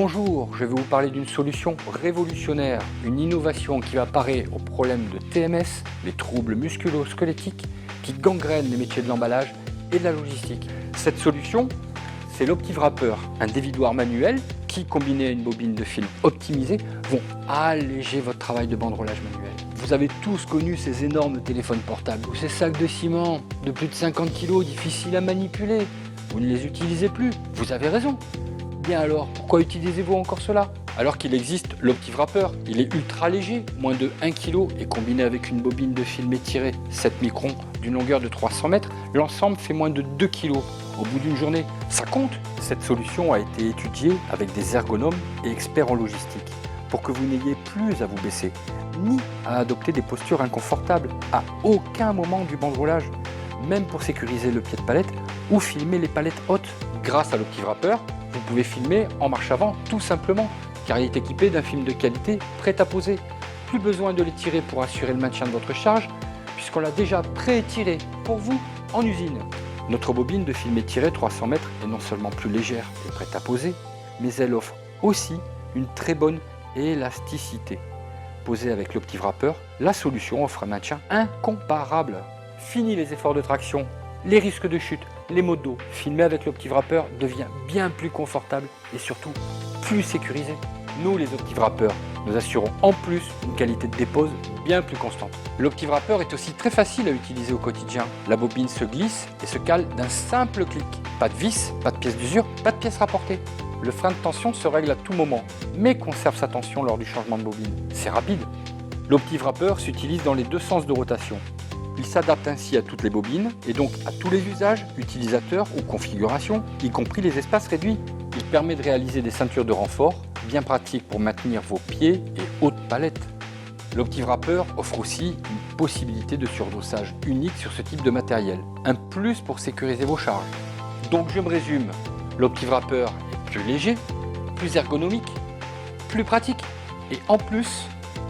Bonjour, je vais vous parler d'une solution révolutionnaire, une innovation qui va parer aux problèmes de TMS, les troubles musculo-squelettiques qui gangrènent les métiers de l'emballage et de la logistique. Cette solution, c'est l'OptiWrapper, un dévidoir manuel qui, combiné à une bobine de film optimisée, vont alléger votre travail de banderolage manuel. Vous avez tous connu ces énormes téléphones portables ou ces sacs de ciment de plus de 50 kg difficiles à manipuler. Vous ne les utilisez plus, vous avez raison. Bien alors, pourquoi utilisez-vous encore cela? Alors qu'il existe l'OptiWrapper, il est ultra léger, moins de 1 kg et combiné avec une bobine de film étirée 7 microns d'une longueur de 300 mètres, l'ensemble fait moins de 2 kg. Au bout d'une journée, ça compte. Cette solution a été étudiée avec des ergonomes et experts en logistique pour que vous n'ayez plus à vous baisser, ni à adopter des postures inconfortables à aucun moment du banderolage, même pour sécuriser le pied de palette ou filmer les palettes hautes. Grâce à l'OptiWrapper, vous pouvez filmer en marche avant tout simplement, car il est équipé d'un film de qualité prêt à poser. Plus besoin de l'étirer pour assurer le maintien de votre charge, puisqu'on l'a déjà pré-étiré pour vous en usine. Notre bobine de film étiré 300 mètres est non seulement plus légère et prête à poser, mais elle offre aussi une très bonne élasticité. Posée avec l'OptiWrapper, la solution offre un maintien incomparable. Fini les efforts de traction, les risques de chute, les maux de dos. Filmer avec l'OptiWrapper devient bien plus confortable et surtout plus sécurisé. Nous, les OptiWrappers, nous assurons en plus une qualité de dépose bien plus constante. L'OptiWrapper est aussi très facile à utiliser au quotidien. La bobine se glisse et se cale d'un simple clic. Pas de vis, pas de pièce d'usure, pas de pièce rapportée. Le frein de tension se règle à tout moment, mais conserve sa tension lors du changement de bobine. C'est rapide. L'OptiWrapper s'utilise dans les deux sens de rotation. Il s'adapte ainsi à toutes les bobines et donc à tous les usages, utilisateurs ou configurations, y compris les espaces réduits. Il permet de réaliser des ceintures de renfort, bien pratiques pour maintenir vos pieds et hautes palettes. L'OptiWrapper offre aussi une possibilité de surdossage unique sur ce type de matériel, un plus pour sécuriser vos charges. Donc je me résume, l'OptiWrapper est plus léger, plus ergonomique, plus pratique et en plus,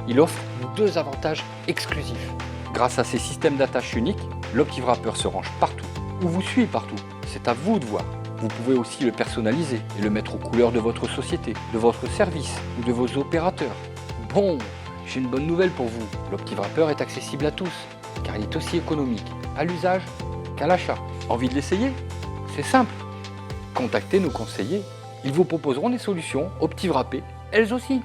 il offre deux avantages exclusifs. Grâce à ces systèmes d'attache uniques, l'OptiWrapper se range partout, ou vous suit partout. C'est à vous de voir. Vous pouvez aussi le personnaliser et le mettre aux couleurs de votre société, de votre service ou de vos opérateurs. Bon, j'ai une bonne nouvelle pour vous. L'OptiWrapper est accessible à tous, car il est aussi économique, à l'usage qu'à l'achat. Envie de l'essayer? C'est simple. Contactez nos conseillers. Ils vous proposeront des solutions OptiWrappées, elles aussi.